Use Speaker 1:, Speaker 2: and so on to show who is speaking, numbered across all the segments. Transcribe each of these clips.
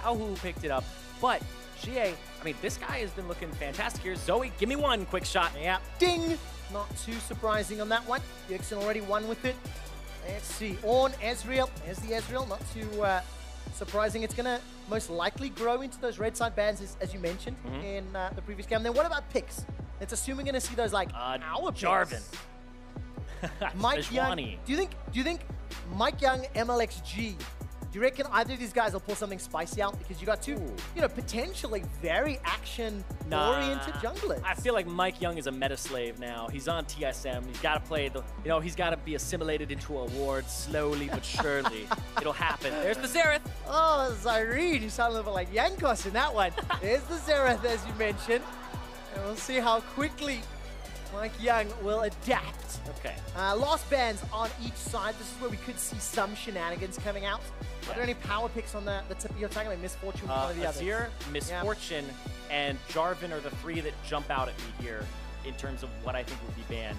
Speaker 1: how who picked it up. But Xiye, I mean, this guy has been looking fantastic here. Zoe, give me one quick shot.
Speaker 2: Yeah, ding! Not too surprising on that one. Bjergsen already won with it. Let's see, Ornn, Ezreal. There's the Ezreal, not too surprising. It's gonna most likely grow into those red side bans, as you mentioned in the previous game. Then what about picks? Let's assume we're gonna see those like our
Speaker 1: Jarvan.
Speaker 2: MikeYeung. Do you think MikeYeung, Mlxg? Do you reckon either of these guys will pull something spicy out? Because you got two, you know, potentially very action-oriented junglers.
Speaker 1: I feel like MikeYeung is a meta slave now. He's on TSM. He's got to play the, you know, he's got to be assimilated into a ward slowly but surely. It'll happen. There's the Xerath.
Speaker 2: Oh, Zirene. You sound a little bit like Yankos in that one. There's the Xerath, as you mentioned. And we'll see how quickly MikeYeung will adapt.
Speaker 1: Okay.
Speaker 2: Last bans on each side. This is where we could see some shenanigans coming out. Yeah. Are there any power picks on the tip of your tongue? Like Miss Fortune, one of the others?
Speaker 1: Azir, Miss Fortune, and Jarvan are the three that jump out at me here in terms of what I think would be banned.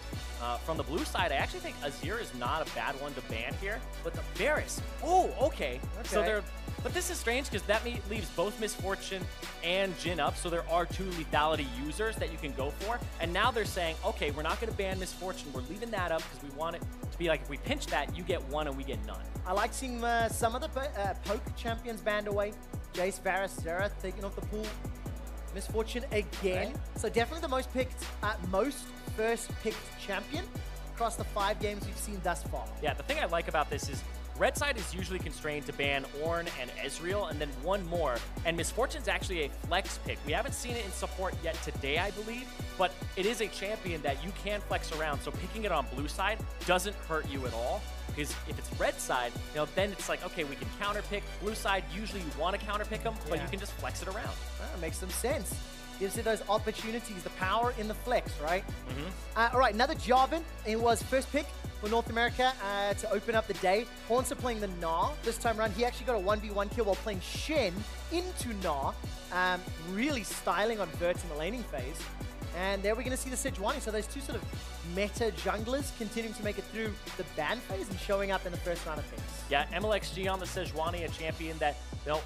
Speaker 1: From the blue side, I actually think Azir is not a bad one to ban here, but the Varus, okay. So they're, but this is strange because that leaves both Miss Fortune and Jhin up, so there are two lethality users that you can go for, and now they're saying, okay, we're not going to ban Miss Fortune, we're leaving that up because we want it to be like, if we pinch that, you get one and we get none.
Speaker 2: I like seeing some of the poke champions banned away. Jace, Varus, Xerath taking off the pool. Miss Fortune again. Okay. So definitely the most picked, most first picked champion across the 5 games we've seen thus far.
Speaker 1: Yeah, the thing I like about this is red side is usually constrained to ban Ornn and Ezreal and then one more. And Miss Fortune's actually a flex pick. We haven't seen it in support yet today, I believe, but it is a champion that you can flex around. So picking it on blue side doesn't hurt you at all. Because if it's red side, you know, then it's like, okay, we can counter pick. Blue side, usually you want to counter pick them, but you can just flex it around.
Speaker 2: That makes some sense. Gives you those opportunities, the power in the flex, right? All right, another Jarvan. It was first pick for North America to open up the day. Hauntzer playing the Gnar. This time around, he actually got a 1v1 kill while playing Shen into Gnar. Really styling on Vert in the laning phase. And there we're going to see the Sejuani. So those two sort of meta junglers continuing to make it through the ban phase and showing up in the first round of things.
Speaker 1: Yeah, Mlxg on the Sejuani, a champion that, you know,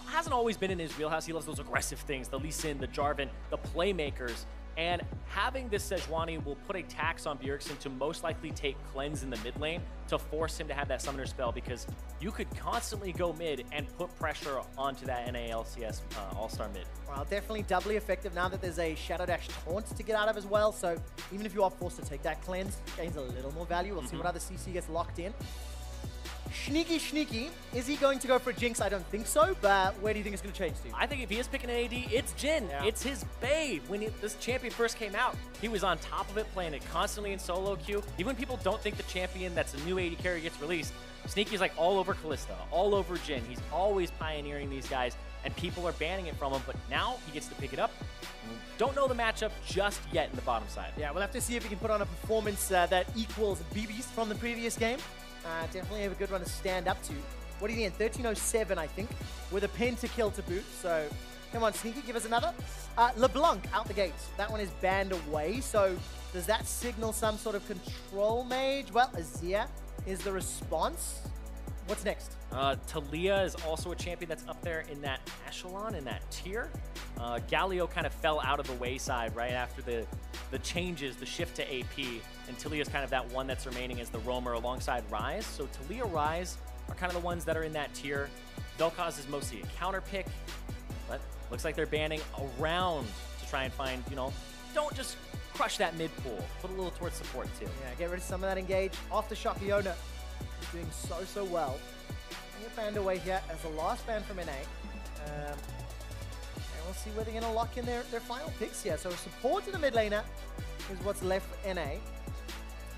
Speaker 1: hasn't always been in his wheelhouse. He loves those aggressive things, the Lee Sin, the Jarvan, the playmakers. And having this Sejuani will put a tax on Bjergsen to most likely take cleanse in the mid lane to force him to have that summoner spell, because you could constantly go mid and put pressure onto that NA LCS all-star mid.
Speaker 2: Well, definitely doubly effective now that there's a Shadow Dash taunt to get out of as well. So even if you are forced to take that cleanse, gains a little more value. We'll see what other CC gets locked in. Sneaky. Is he going to go for a Jinx? I don't think so, but where do you think it's going to change to?
Speaker 1: I think if he is picking an AD, it's Jhin. Yeah. It's his babe. When this champion first came out, he was on top of it, playing it constantly in solo queue. Even when people don't think the champion that's a new AD carry gets released, Sneaky's like all over Kalista, all over Jhin. He's always pioneering these guys, and people are banning it from him, but now he gets to pick it up. Don't know the matchup just yet in the bottom side.
Speaker 2: Yeah, we'll have to see if he can put on a performance that equals BB's from the previous game. Definitely have a good one to stand up to. What do you think? 1307, I think, with a pentakill to boot. So, come on, Sneaky, give us another. LeBlanc out the gates. That one is banned away. So, does that signal some sort of control mage? Well, Azir is the response. What's next?
Speaker 1: Talia is also a champion that's up there in that echelon, in that tier. Galio kind of fell out of the wayside right after the changes, the shift to AP, and Talia's kind of that one that's remaining as the roamer alongside Ryze. So Talia, Ryze are kind of the ones that are in that tier. Vel'Koz is mostly a counter pick, but looks like they're banning around to try and find, you know, don't just crush that mid pool. Put a little towards support too.
Speaker 2: Yeah, get rid of some of that engage. Aftershock Iona is doing so well. Get banned away here as the last ban from NA. And we'll see where they're going to lock in their final picks here. So support to the mid laner is what's left for NA.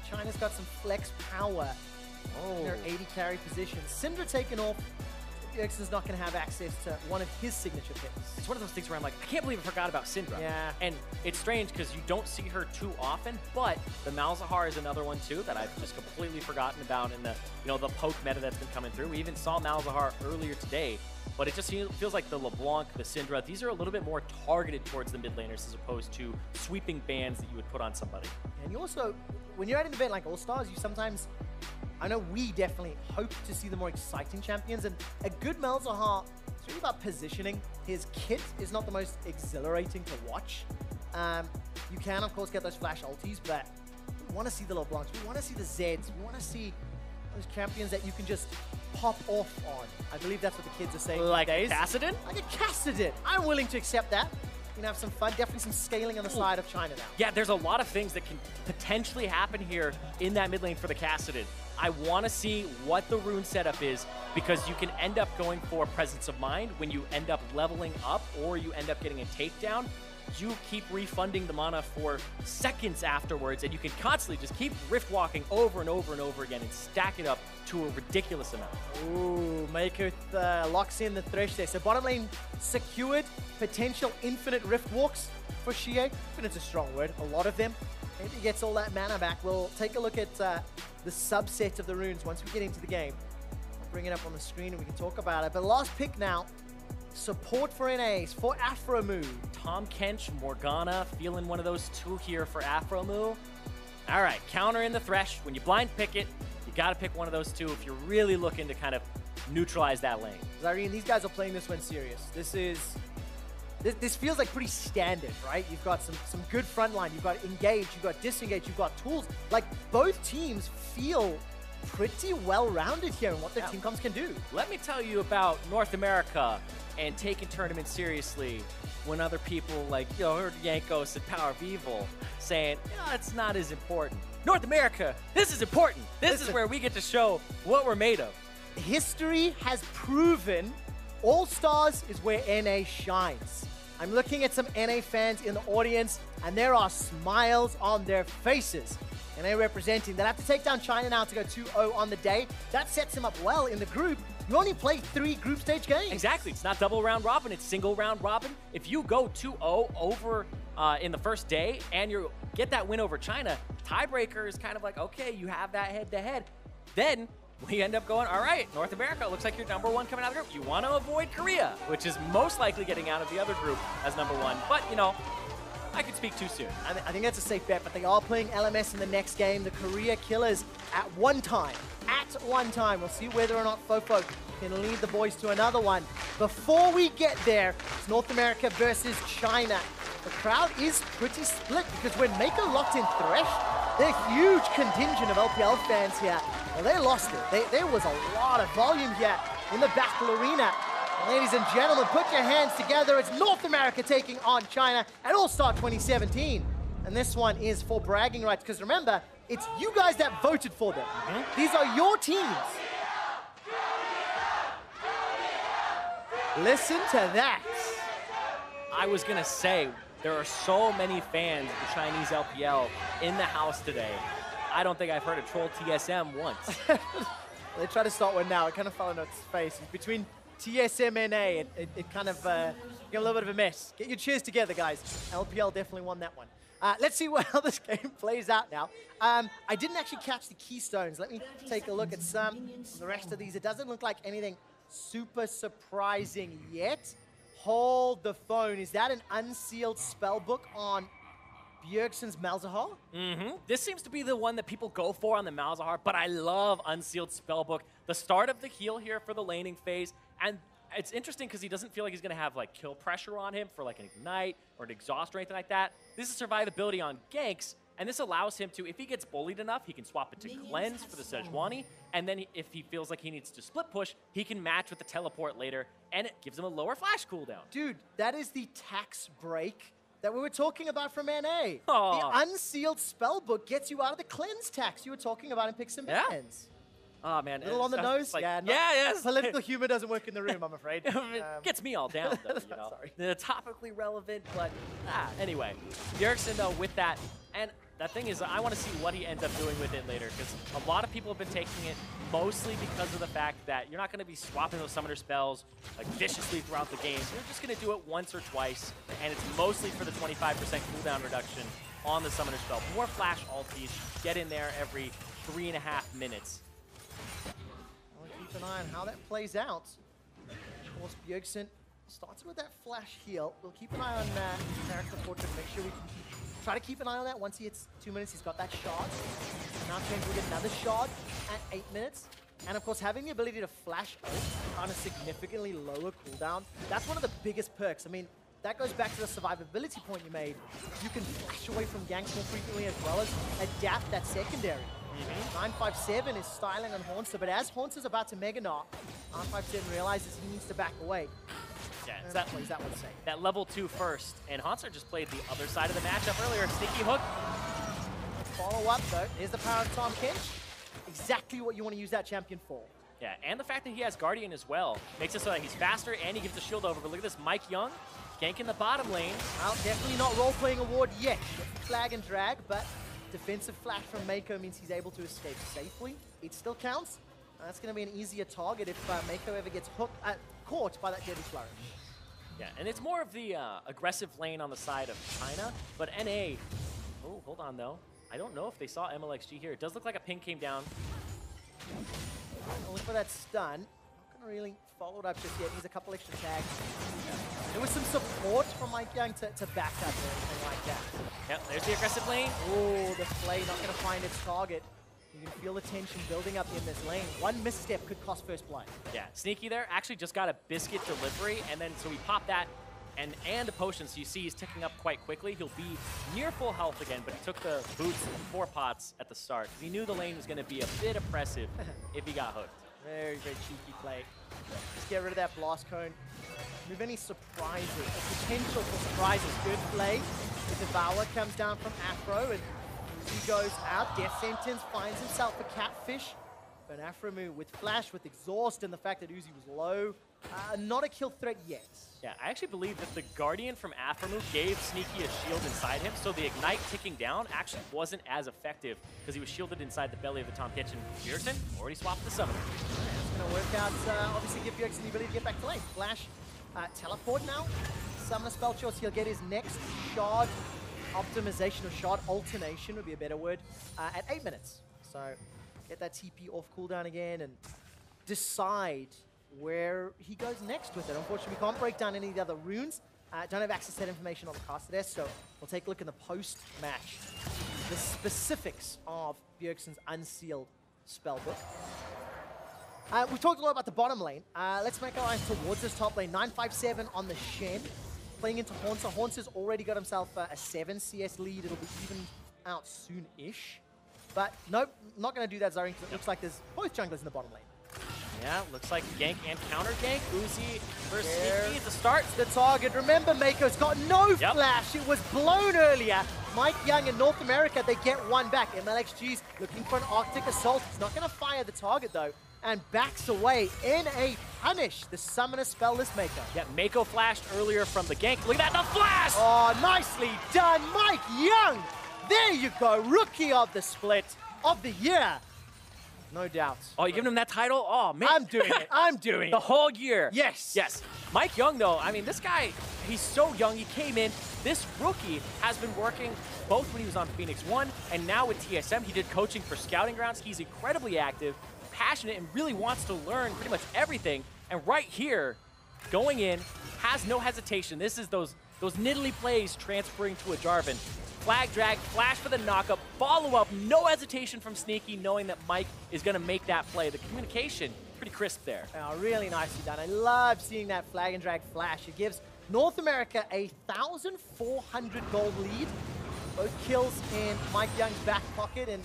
Speaker 2: China's got some flex power in their 80 carry position. Syndra taken off. Bjergsen's not going to have access to one of his signature picks.
Speaker 1: It's one of those things where I'm like, I can't believe I forgot about Syndra.
Speaker 2: Yeah.
Speaker 1: And it's strange because you don't see her too often, but the Malzahar is another one too that I've just completely forgotten about in the, you know, the poke meta that's been coming through. We even saw Malzahar earlier today, but it just feels like the LeBlanc, the Syndra, these are a little bit more targeted towards the mid laners as opposed to sweeping bans that you would put on somebody.
Speaker 2: And you also, when you're at an event like All-Stars, you sometimes, I know we definitely hope to see the more exciting champions, and a good Malzahar It's really about positioning. His kit is not the most exhilarating to watch. You can, of course, get those flash ultis, but we want to see the LeBlancs. We want to see the Zeds. We want to see those champions that you can just pop off on. I believe that's what the kids are saying
Speaker 1: Like
Speaker 2: these days.
Speaker 1: Kassadin?
Speaker 2: Like a Kassadin. I'm willing to accept that. You can have some fun. Definitely some scaling on the side of China now.
Speaker 1: Yeah, there's a lot of things that can potentially happen here in that mid lane for the Kassadin. I want to see what the rune setup is, because you can end up going for presence of mind when you end up leveling up or you end up getting a takedown. You keep refunding the mana for seconds afterwards, and you can constantly just keep rift walking over and over and over again and stack it up to a ridiculous amount.
Speaker 2: Ooh, Meiko locks in the Thresh there. So bottom lane secured, potential infinite rift walks for Xiye. Infinite's a strong word, a lot of them. Maybe he gets all that mana back. We'll take a look at the subset of the runes once we get into the game. I'll bring it up on the screen and we can talk about it. But last pick now, support for NAs, for Aphromoo.
Speaker 1: Tahm, Kench, Morgana, feeling one of those two here for Aphromoo. All right, counter in the Thresh. When you blind pick it, you got to pick one of those two if you're really looking to kind of neutralize that lane.
Speaker 2: Zirene, these guys are playing this one serious. This feels like pretty standard, right? You've got some good front line. You've got engage, you've got disengage, you've got tools. Like, both teams feel pretty well-rounded here in what their team comps can do.
Speaker 1: Let me tell you about North America and taking tournaments seriously when other people like, heard Yankos and Power of Evil saying, it's not as important. North America, this is important. This is where we get to show what we're made of.
Speaker 2: History has proven All-Stars is where NA shines. I'm looking at some NA fans in the audience, and there are smiles on their faces. NA representing. They'll have to take down China now to go 2-0 on the day. That sets them up well in the group. You only play 3 group stage games.
Speaker 1: Exactly. It's not double round robin. It's single round robin. If you go 2-0 over in the first day and you get that win over China, tiebreaker is kind of like, okay, you have that head-to-head. Then we end up going, all right, North America, looks like you're number 1 coming out of the group. You want to avoid Korea, which is most likely getting out of the other group as number 1. But, I could speak too soon.
Speaker 2: I think that's a safe bet, but they are playing LMS in the next game. The Korea Killers at one time. We'll see whether or not Fofo can lead the boys to another one. Before we get there, it's North America versus China. The crowd is pretty split because when Meiko locked in Thresh, they're a huge contingent of LPL fans here. Well, they lost it. There was a lot of volume here in the Battle Arena. Ladies and gentlemen, put your hands together. It's North America taking on China at All-Star 2017. And this one is for bragging rights, because remember, it's you guys that voted for them. These are your teams. Listen to that.
Speaker 1: I was going to say, there are so many fans of the Chinese LPL in the house today. I don't think I've heard a troll TSM once.
Speaker 2: They try to start one now. It kind of fell on its face. It's between TSM and NA. It kind of got a little bit of a mess. Get your cheers together, guys. LPL definitely won that one. Let's see how this game plays out now. I didn't actually catch the keystones. Let me take a look at some of the rest of these. It doesn't look like anything super surprising yet. Hold the phone. Is that an unsealed spellbook on Bjergsen's Malzahar?
Speaker 1: This seems to be the one that people go for on the Malzahar, but I love Unsealed Spellbook. The start of the heal here for the laning phase, and it's interesting because he doesn't feel like he's going to have like kill pressure on him for like an Ignite or an Exhaust or anything like that. This is survivability on ganks, and this allows him to, if he gets bullied enough, he can swap it to Cleanse for the Sejuani, and then if he feels like he needs to split push, he can match with the teleport later, and it gives him a lower flash cooldown.
Speaker 2: Dude, that is the tax break that we were talking about from NA.
Speaker 1: Aww.
Speaker 2: The Unsealed Spellbook gets you out of the cleanse tax you were talking about in Picks and Bans.
Speaker 1: Oh, man.
Speaker 2: A little on the nose?
Speaker 1: Like,
Speaker 2: yes. Political humor doesn't work in the room, I'm afraid.
Speaker 1: It gets me all down, though,
Speaker 2: Sorry.
Speaker 1: They're topically relevant, but anyway. Bjergsen, though, with that, and the thing is, I want to see what he ends up doing with it later, because a lot of people have been taking it mostly because of the fact that you're not going to be swapping those summoner spells like viciously throughout the game. You're just going to do it once or twice, and it's mostly for the 25% cooldown reduction on the summoner spell. More flash ultis, get in there every 3.5 minutes.
Speaker 2: I'll keep an eye on how that plays out. Of course, Bjergsen starts with that flash heal. We'll keep an eye on character portrait, make sure we can try to keep an eye on that. Once he hits 2 minutes, he's got that shard. Now change with another shard at 8 minutes. And of course, having the ability to flash ult on a significantly lower cooldown, that's one of the biggest perks. I mean, that goes back to the survivability point you made. You can flash away from ganks more frequently as well as adapt that secondary. 957 is styling on Hauntzer, but as Hauntzer's about to Mega Gnar, 957 realizes he needs to back away.
Speaker 1: Yeah, it's that,
Speaker 2: plays that one safe.
Speaker 1: That level 2 first, and Hauntzer just played the other side of the matchup earlier. Sneaky hook.
Speaker 2: Follow up though. Here's the power of Tahm Kench. Exactly what you want to use that champion for.
Speaker 1: Yeah, and the fact that he has Guardian as well makes it so that he's faster and he gives the shield over. But look at this, MikeYeung ganking the bottom lane.
Speaker 2: Well, definitely not role-playing award yet. Flag and drag, but defensive flash from Meiko means he's able to escape safely. It still counts. That's going to be an easier target if Meiko ever gets caught by that Deadly Flourish.
Speaker 1: Yeah, and it's more of the aggressive lane on the side of China, but NA... Oh, hold on, though. I don't know if they saw Mlxg here. It does look like a ping came down.
Speaker 2: Look for that stun. Not going to really follow it up just yet. Needs a couple extra tags. There was some support from MikeYeung to back up or anything like that.
Speaker 1: Yep, there's the aggressive lane.
Speaker 2: Oh, the Flay not going to find its target. You can feel the tension building up in this lane. One misstep could cost first blood.
Speaker 1: Yeah, Sneaky there actually just got a biscuit delivery, and then so we pop that and a potion, so you see he's ticking up quite quickly. He'll be near full health again, but he took the boots and 4 pots at the start because he knew the lane was going to be a bit oppressive if he got hooked.
Speaker 2: Very, very cheeky play. Just get rid of that blast cone. Remove any surprises, or potential for surprises. Good play. The Devour comes down from Aphro, and he goes out. Death Sentence finds himself a catfish. But Aphromoo with flash, with exhaust, and the fact that Uzi was low, not a kill threat yet.
Speaker 1: Yeah, I actually believe that the Guardian from Aphromoo gave Sneaky a shield inside him, so the Ignite ticking down actually wasn't as effective because he was shielded inside the belly of the Tahm Kench, and Bjergsen already swapped the summoner.
Speaker 2: It's going to work out, obviously give Bjergsen the ability to get back to lane. Flash, teleport now. Summoner spell choice, he'll get his next shard optimization, or shard alternation would be a better word, at 8 minutes. So get that TP off cooldown again and decide where he goes next with it. Unfortunately, we can't break down any of the other runes. Don't have access to that information on the caster there, so we'll take a look in the post-match. The specifics of Bjergsen's unsealed spellbook. We've talked a lot about the bottom lane. Let's make our eyes towards this top lane. 957 on the Shen, playing into Hauntzer. Hauntzer's already got himself a 7 CS lead. It'll be evened out soon-ish. But nope, not going to do that, Zirene, because it looks like there's both junglers in the bottom lane.
Speaker 1: Yeah, looks like gank and counter gank. Uzi versus Sneaky at the start.
Speaker 2: The target. Remember, Meiko's got no flash. It was blown earlier. MikeYeung in North America, they get one back. Mlxg's looking for an Arctic Assault. He's not going to fire the target, though, and backs away. NA punish the summoner spellless Meiko.
Speaker 1: Yeah, Meiko flashed earlier from the gank. Look at that, the flash!
Speaker 2: Oh, nicely done, MikeYeung. There you go, rookie of the split of the year. No doubt.
Speaker 1: Oh, you giving him that title? Oh, man.
Speaker 2: I'm doing it. I'm doing it.
Speaker 1: The whole year.
Speaker 2: Yes.
Speaker 1: Yes. MikeYeung, though, I mean, this guy, he's so young. He came in. This rookie has been working both when he was on Phoenix 1 and now with TSM. He did coaching for Scouting Grounds. He's incredibly active, passionate, and really wants to learn pretty much everything. And right here, going in, has no hesitation. This is those niddly plays transferring to a Jarvan. Flag drag, flash for the knockup, follow up, no hesitation from Sneaky, knowing that Mike is going to make that play. The communication, pretty crisp there.
Speaker 2: Oh, really nicely done. I love seeing that flag and drag flash. It gives North America a 1,400 gold lead. Both kills in MikeYeung's back pocket and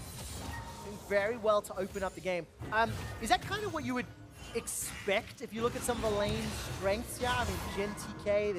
Speaker 2: doing very well to open up the game. Is that kind of what you would expect if you look at some of the lane strengths? Yeah, I mean, Jhin, TK,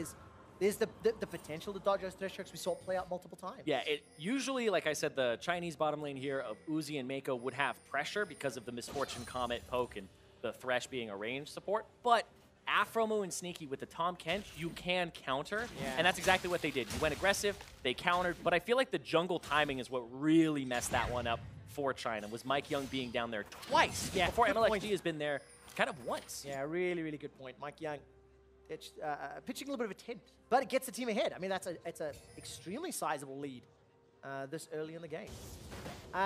Speaker 2: there's the potential to dodge those Thresh strikes we saw play out multiple times.
Speaker 1: Yeah, it usually, like I said, the Chinese bottom lane here of Uzi and Meiko would have pressure because of the Miss Fortune Comet poke and the Thresh being a ranged support. But Aphromoo and Sneaky with the Tahm Kench, you can counter, and that's exactly what they did. You went aggressive, they countered, but I feel like the jungle timing is what really messed that one up for China, was MikeYeung being down there twice before Mlxg has been there kind of once.
Speaker 2: Yeah, really, really good point. MikeYeung pitching a little bit of a tent, but it gets the team ahead. I mean, it's an extremely sizable lead this early in the game.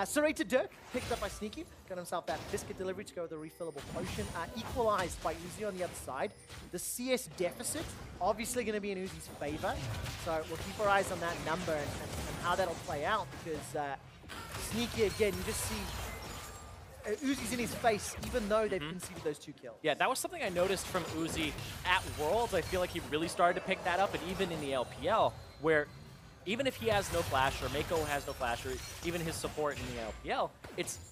Speaker 2: Serrated Dirk, picked up by Sneaky, got himself that biscuit delivery to go with a refillable potion. Equalized by Uzi on the other side. The CS deficit, obviously going to be in Uzi's favor, so we'll keep our eyes on that number and how that'll play out, because Sneaky, again, you just see Uzi's in his face, even though they've conceded those 2 kills.
Speaker 1: Yeah, that was something I noticed from Uzi at Worlds. I feel like he really started to pick that up, and even in the LPL, where even if he has no flash, or Meiko has no flash, or even his support in the LPL,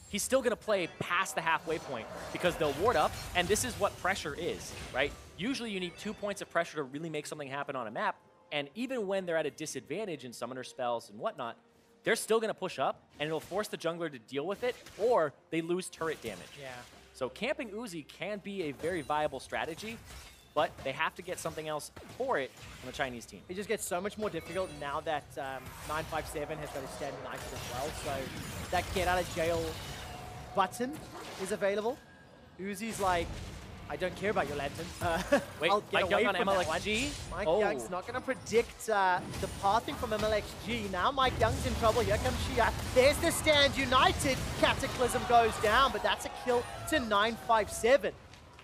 Speaker 1: he's still going to play past the halfway point because they'll ward up, and this is what pressure is, right? Usually you need 2 points of pressure to really make something happen on a map, and even when they're at a disadvantage in summoner spells and whatnot, they're still going to push up, and it'll force the jungler to deal with it, or they lose turret damage.
Speaker 2: Yeah.
Speaker 1: So camping Uzi can be a very viable strategy, but they have to get something else for it on the Chinese team.
Speaker 2: It just gets so much more difficult now that 957 has got his stand united as well, so that get out of jail button is available. Uzi's like, I don't care about your lantern.
Speaker 1: Wait, MikeYeung on Mlxg?
Speaker 2: MikeYeung's not going to predict the pathing from Mlxg. Now MikeYeung's in trouble. Here comes Xiye. There's the stand united. Cataclysm goes down, but that's a kill to 957.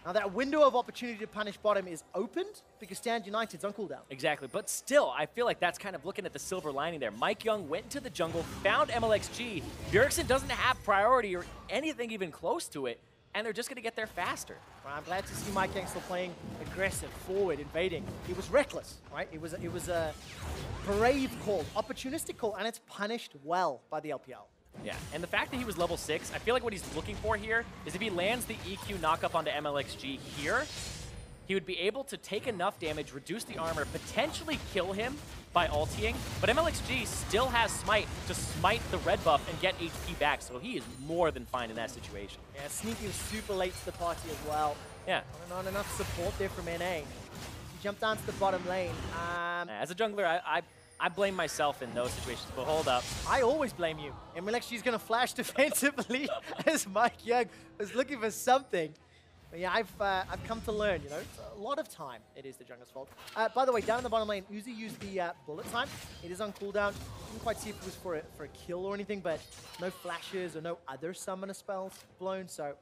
Speaker 2: Now that window of opportunity to punish bottom is opened because stand united's on cooldown.
Speaker 1: Exactly, but still, I feel like that's kind of looking at the silver lining there. MikeYeung went into the jungle, found Mlxg. Bjergsen doesn't have priority or anything even close to it, and they're just going to get there faster.
Speaker 2: Well, I'm glad to see MikeYeung still playing aggressive, forward, invading. It was reckless, right? It was a brave call, opportunistic call, and it's punished well by the LPL.
Speaker 1: Yeah, and the fact that he was level 6, I feel like what he's looking for here is if he lands the EQ knockup onto Mlxg here, he would be able to take enough damage, reduce the armor, potentially kill him by ulting, but Mlxg still has smite to smite the red buff and get HP back, so he is more than fine in that situation.
Speaker 2: Yeah, Sneaky was super late to the party as well.
Speaker 1: Yeah.
Speaker 2: Not enough support there from NA. He jumped down to the bottom lane.
Speaker 1: As a jungler, I blame myself in those situations, but hold up.
Speaker 2: I always blame you. Mlxg's going to flash defensively as MikeYeung was looking for something. But yeah, I've come to learn, you know, it's a lot of time it is the jungler's fault. By the way, down in the bottom lane, Uzi used the bullet time. It is on cooldown. Didn't quite see if it was for a kill or anything, but no flashes or no other summoner spells blown, so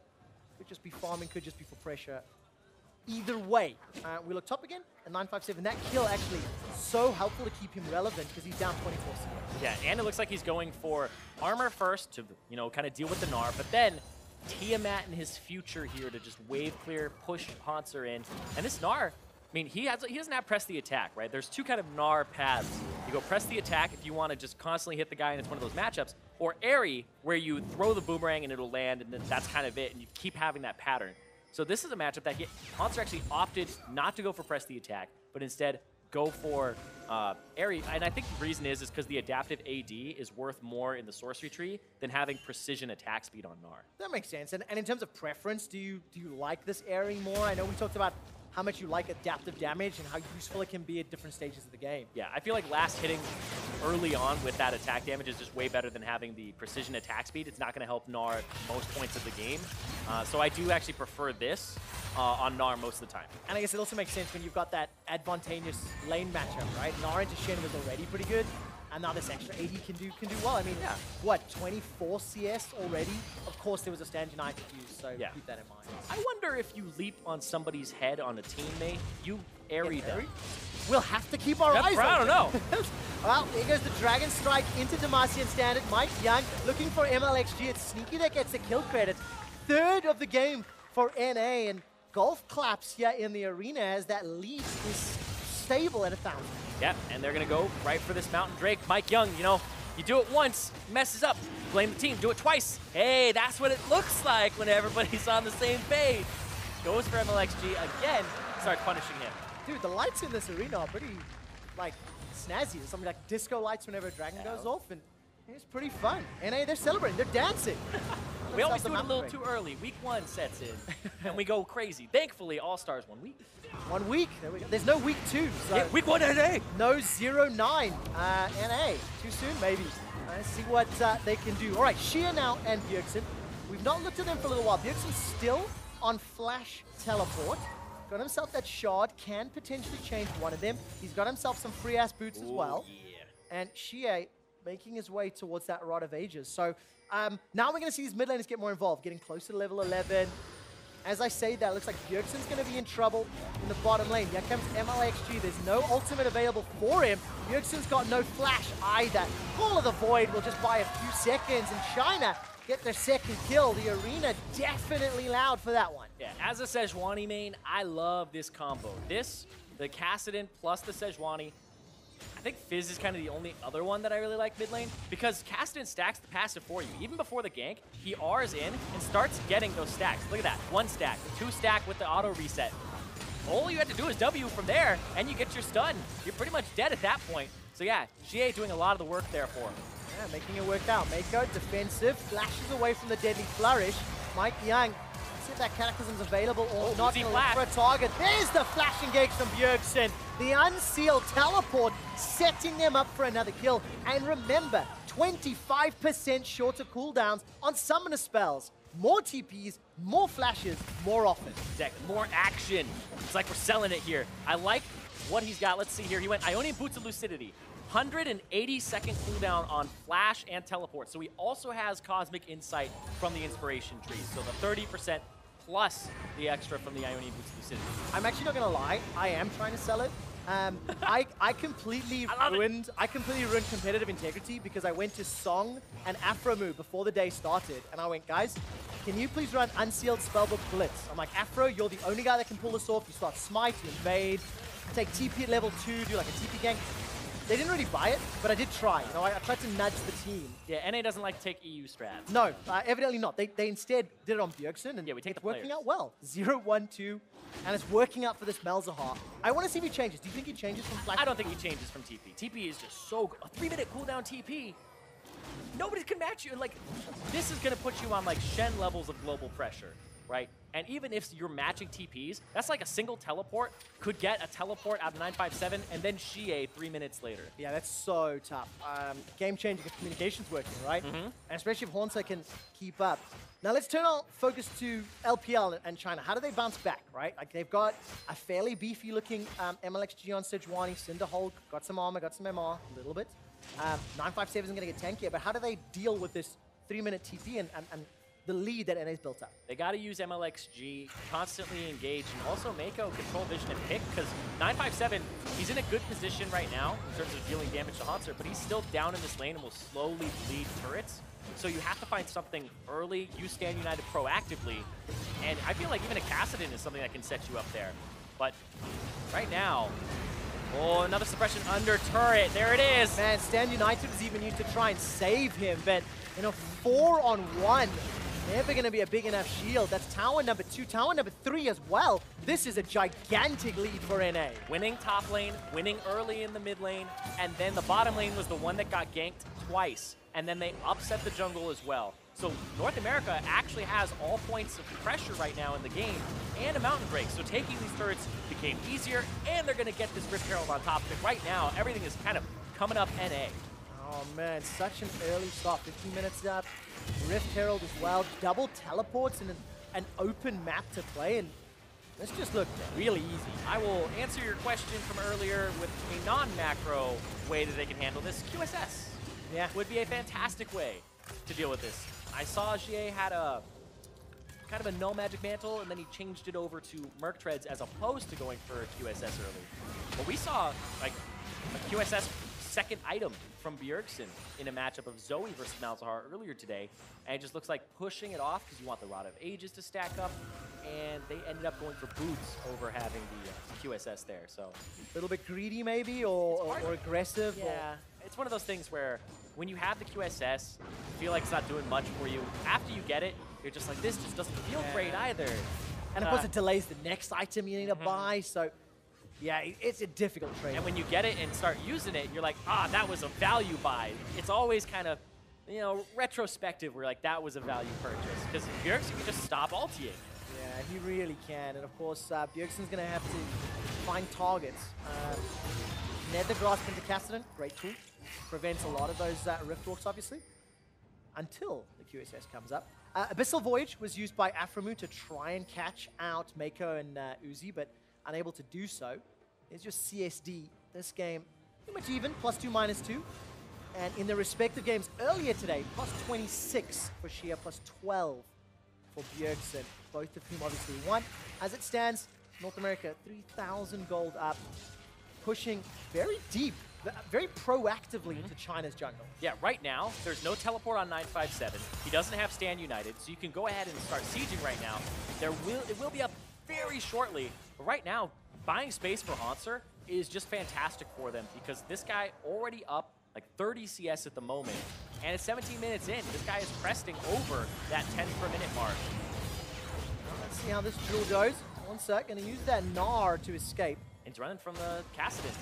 Speaker 2: could just be farming, could just be for pressure. Either way, we look top again at 957. That kill actually so helpful to keep him relevant because he's down 24 seconds.
Speaker 1: Yeah, and it looks like he's going for armor first to, you know, kind of deal with the Gnar, but then Tiamat in his future here to just wave clear, push Hauntzer in. And this Gnar, I mean, he doesn't have press the attack, right? There's 2 kind of Gnar paths. You go press the attack if you want to just constantly hit the guy and it's one of those matchups, or airy, where you throw the boomerang and it'll land and then that's kind of it, and you keep having that pattern. So this is a matchup that Hauntzer actually opted not to go for press the attack, but instead go for airy. And I think the reason is because the adaptive AD is worth more in the sorcery tree than having precision attack speed on Gnar.
Speaker 2: That makes sense. And in terms of preference, do you like this airy more? I know we talked about how much you like adaptive damage and how useful it can be at different stages of the game.
Speaker 1: Yeah, I feel like last hitting early on with that attack damage is just way better than having the precision attack speed. It's not going to help Gnar at most points of the game. So I do actually prefer this on Gnar most of the time.
Speaker 2: And I guess it also makes sense when you've got that advantageous lane matchup, right? Gnar into Shen was already pretty good, and now this extra AD can do well. I mean,
Speaker 1: yeah.
Speaker 2: What, 24 CS already? Of course there was a stand united use, so yeah. Keep that in mind.
Speaker 1: I wonder if you leap on somebody's head on a teammate, you airy them.
Speaker 2: We'll have to keep our eyes open.
Speaker 1: I don't know.
Speaker 2: Well, here goes the Dragon Strike into Demacian Standard. MikeYeung looking for Mlxg. It's Sneaky that gets the kill credit. 3rd of the game for NA, and golf claps here in the arena as that lead is stable at 1,000.
Speaker 1: Yep, and they're going to go right for this Mountain Drake. MikeYeung, you know, you do it once, messes up, blame the team, do it twice. Hey, that's what it looks like when everybody's on the same page. Goes for Mlxg again, start punishing him.
Speaker 2: Dude, the lights in this arena are pretty, like, snazzy. There's something like disco lights whenever a dragon goes off, and it's pretty fun. NA, they're celebrating, they're dancing.
Speaker 1: We always do it a little too early. Week 1 sets in, and we go crazy. Thankfully, All-Stars 1 week.
Speaker 2: 1 week. There we go. There's no week 2. So
Speaker 1: yeah, week 1 NA.
Speaker 2: No 0-9 NA. Too soon, maybe. Let's see what they can do. All right, Xiye now and Bjergsen. We've not looked at them for a little while. Bjergsen's still on flash teleport. Got himself that shard, can potentially change one of them. He's got himself some free-ass boots as well.
Speaker 1: Yeah.
Speaker 2: And Xiye making his way towards that Rod of Ages. So now we're going to see these mid laners get more involved, getting closer to level 11. As I say that, it looks like Bjergsen's going to be in trouble in the bottom lane. Here comes Mlxg. There's no ultimate available for him. Bjergsen's got no flash either. Call of the Void will just buy a few seconds, and China get their second kill. The arena definitely loud for that one.
Speaker 1: Yeah, as a Sejuani main, I love this combo. This, the Kassadin plus the Sejuani. I think Fizz is kind of the only other one that I really like mid lane because Kassadin stacks the passive for you. Even before the gank, he R's in and starts getting those stacks. Look at that, 1 stack, 2 stack with the auto reset. All you have to do is W from there and you get your stun. You're pretty much dead at that point. So yeah, Xiye doing a lot of the work there for him.
Speaker 2: Yeah, making it work out. Meiko defensive, flashes away from the deadly flourish. MikeYeung, see if that Cataclysm's available or not. For a target. There's the flash engage from Bjergsen. The unsealed teleport setting them up for another kill. And remember, 25% shorter cooldowns on summoner spells. More TPs, more flashes, more often.
Speaker 1: Exactly. More action. It's like we're selling it here. I like what he's got. Let's see here. He went Ionian Boots of Lucidity. 180-second cooldown on flash and teleport. So he also has Cosmic Insight from the Inspiration tree. So the 30% plus the extra from the Ionian Boots of Lucidity.
Speaker 2: I'm actually not gonna lie, I am trying to sell it. I completely ruined competitive integrity because I went to Song and Aphromoo before the day started, and I went, guys, can you please run Unsealed Spellbook Blitz? I'm like, Aphro, you're the only guy that can pull this off. You start Smite, you invade, take TP at level 2, do like a TP gank. They didn't really buy it, but I did try. You know, I tried to nudge the team.
Speaker 1: Yeah, NA doesn't like to take EU strats.
Speaker 2: No, evidently not. They instead did it on Bjergsen, and
Speaker 1: yeah, we take
Speaker 2: it's working out well. 0-1-2, and it's working out for this Malzahar. I want to see if he changes. Do you think he changes from Flash?
Speaker 1: I don't think he changes from TP. TP is just so good. A 3-minute cooldown TP. Nobody can match you. Like, this is going to put you on, like, Shen levels of global pressure, right? And even if you're matching TPs, that's like a single teleport could get a teleport out of 957 and then Xiye 3 minutes later.
Speaker 2: Yeah, that's so tough. Game changing if communication's working, right? And especially if Hauntzer can keep up. Now let's turn our focus to LPL and China. How do they bounce back, right? Like they've got a fairly beefy looking Mlxg on Sejuani, Cinderhulk, got some armor, got some MR, a little bit. 957 isn't gonna get tankier, but how do they deal with this 3-minute TP and the lead that NA's built up?
Speaker 1: They got to use Mlxg, constantly engage, and also Meiko control vision and pick, because 957, he's in a good position right now in terms of dealing damage to Hauntzer, but he's still down in this lane and will slowly bleed turrets. So you have to find something early, use Stand United proactively, and I feel like even a Kassadin is something that can set you up there. But right now, oh, another suppression under turret, there it is!
Speaker 2: Man, Stand United was even used to try and save him, but in a 4-on-1, never going to be a big enough shield. That's tower number 2, tower number 3 as well. This is a gigantic lead for NA.
Speaker 1: Winning top lane, winning early in the mid lane, and then the bottom lane was the one that got ganked twice, and then they upset the jungle as well. So North America actually has all points of pressure right now in the game, and a mountain break. So taking these turrets became easier, and they're going to get this Rift Herald on top of it. Right now, everything is kind of coming up NA.
Speaker 2: Oh man, such an early start. 15 minutes up. Rift Herald as well. Double teleports in an open map to play, and this just looked really easy.
Speaker 1: I will answer your question from earlier with a non-macro way that they can handle this. QSS would be a fantastic way to deal with this. I saw Xiye had a kind of a no magic mantle, and then he changed it over to Merc Treads as opposed to going for a QSS early. But we saw like a QSS second item from Bjergsen in a matchup of Zoe versus Malzahar earlier today, and it just looks like pushing it off because you want the Rod of Ages to stack up, and they ended up going for boots over having the QSS there. So
Speaker 2: a little bit greedy maybe, or aggressive.
Speaker 1: Yeah, it's one of those things where when you have the QSS, you feel like it's not doing much for you. After you get it, you're just like, this just doesn't feel great either.
Speaker 2: And of course it delays the next item you need to buy, so yeah, it's a difficult trade.
Speaker 1: And when you get it and start using it, you're like, ah, that was a value buy. It's always kind of, you know, retrospective. We're like, that was a value purchase. Because Bjergsen can just stop ulting.
Speaker 2: Yeah, he really can. And of course, Bjergsen's going to have to find targets. Nether Grasp into Kassadin, great tool. Prevents a lot of those Rift Walks, obviously, until the QSS comes up. Abyssal Voyage was used by Aphromoo to try and catch out Meiko and Uzi, but unable to do so. It's your CSD. This game, pretty much even, +2, -2. And in the respective games earlier today, +26 for Xiye, +12 for Bjergsen. Both of whom obviously won. As it stands, North America, 3,000 gold up, pushing very deep very proactively into China's jungle.
Speaker 1: Yeah, right now, there's no teleport on 957. He doesn't have Stand United, so you can go ahead and start sieging right now. It will be up very shortly, but right now, buying space for Hauntzer is just fantastic for them because this guy already up like 30 CS at the moment, and it's 17 minutes in. This guy is cresting over that 10 per minute mark.
Speaker 2: Well, let's see how this duel goes. 1 sec, gonna use that Gnar to escape.
Speaker 1: He's running from the Kassadin.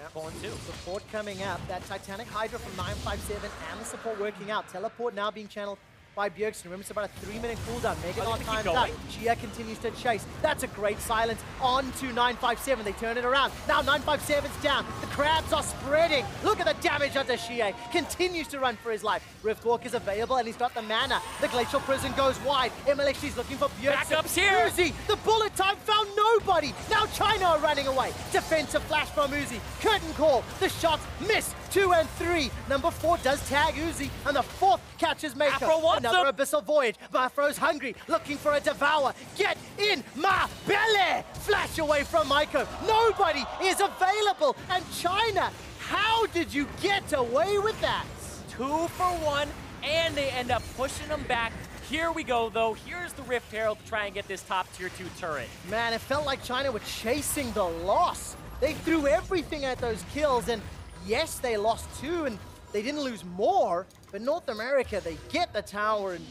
Speaker 2: Yep.
Speaker 1: Pulling two.
Speaker 2: Support coming up. That Titanic Hydra from 957 and the support working out. Teleport now being channeled by Bjergsen. Remember, it's about a 3-minute cooldown. Megalon time's up. Xiye continues to chase. That's a great silence on to 957. They turn it around. Now 957's down. The crabs are spreading. Look at the damage onto Xiye. Continues to run for his life. Riftwalk is available and he's got the mana. The Glacial Prison goes wide. Mlxg's looking for Bjergsen.
Speaker 1: Backups here.
Speaker 2: Uzi, the bullet time found nobody. Now China are running away. Defensive flash from Uzi. Curtain call. The shots miss. 2 and 3. Number 4 does tag Uzi, and the 4th catches Meiko.
Speaker 1: Aphro wants
Speaker 2: another Abyssal Voyage. Aphro's hungry, looking for a devour. Get in my belly! Flash away from Meiko. Nobody is available. And China, how did you get away with that?
Speaker 1: 2 for 1, and they end up pushing them back. Here we go, though. Here's the Rift Herald to try and get this top tier 2 turret.
Speaker 2: Man, it felt like China were chasing the loss. They threw everything at those kills, and yes, they lost 2, and they didn't lose more, but North America, they get the tower, and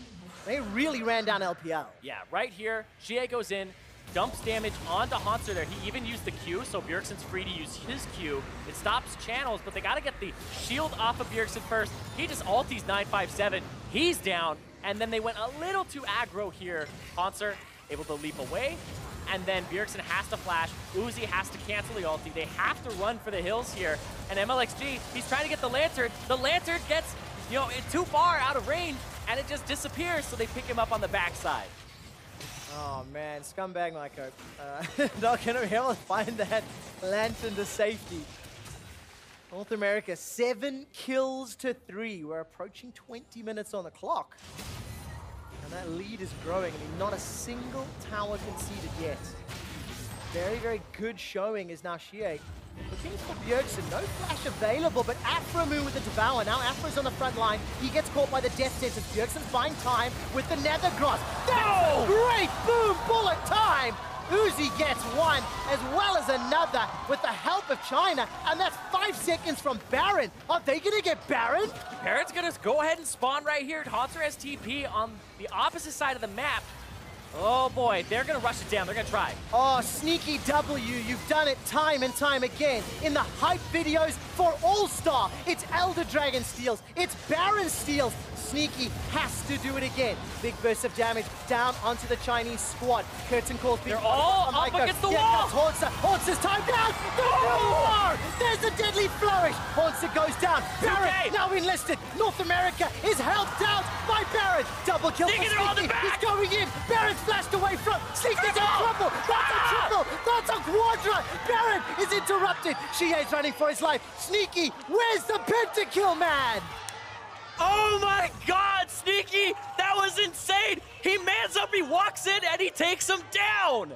Speaker 2: they really ran down LPL.
Speaker 1: Yeah, right here, Xiye goes in, dumps damage onto Hauntzer there. He even used the Q, so Bjergsen's free to use his Q. It stops channels, but they gotta get the shield off of Bjergsen first. He just ulties 957. He's down, and then they went a little too aggro here. Hauntzer able to leap away, and then Bjergsen has to flash. Uzi has to cancel the ulti. They have to run for the hills here. And Mlxg, he's trying to get the Lantern. The Lantern gets, too far out of range, and it just disappears, so they pick him up on the backside.
Speaker 2: Oh man, scumbag Meiko. Not gonna be able to find that Lantern to safety. North America, 7 kills to 3. We're approaching 20 minutes on the clock. And that lead is growing. I mean, not a single tower conceded yet. Very, very good showing is now Xiye. Looking for Bjergsen, no flash available, but Aphromoo with the Devour. Now Aphro's on the front line. He gets caught by the Death Sentence. Bjergsen's buying time with the Nether Gross. That's a great boom bullet time! Uzi gets one, as well as another, with the help of China, and that's 5 seconds from Baron. Are they gonna get Baron?
Speaker 1: Baron's gonna go ahead and spawn right here. Hauntzer has TP on the opposite side of the map. Oh boy, they're gonna rush it down. They're gonna try.
Speaker 2: Oh, sneaky W, you've done it time and time again. In the hype videos for All-Star, it's Elder Dragon steals, it's Baron steals. Sneaky has to do it again. Big burst of damage down onto the Chinese squad. Curtain calls.
Speaker 1: They're all up against the wall.
Speaker 2: Hauntzer time down. There's a deadly flourish. Hauntzer goes down. Baron now enlisted. North America is helped out by Baron. Double kill for Sneaky. He's going in. Baron's flashed away from. Sneaky's in trouble. That's a triple. That's a quadra. Baron is interrupted. Xiye's running for his life. Sneaky, where's the pentakill, man?
Speaker 1: Oh my God, Sneaky! That was insane! He mans up, he walks in, and he takes him down!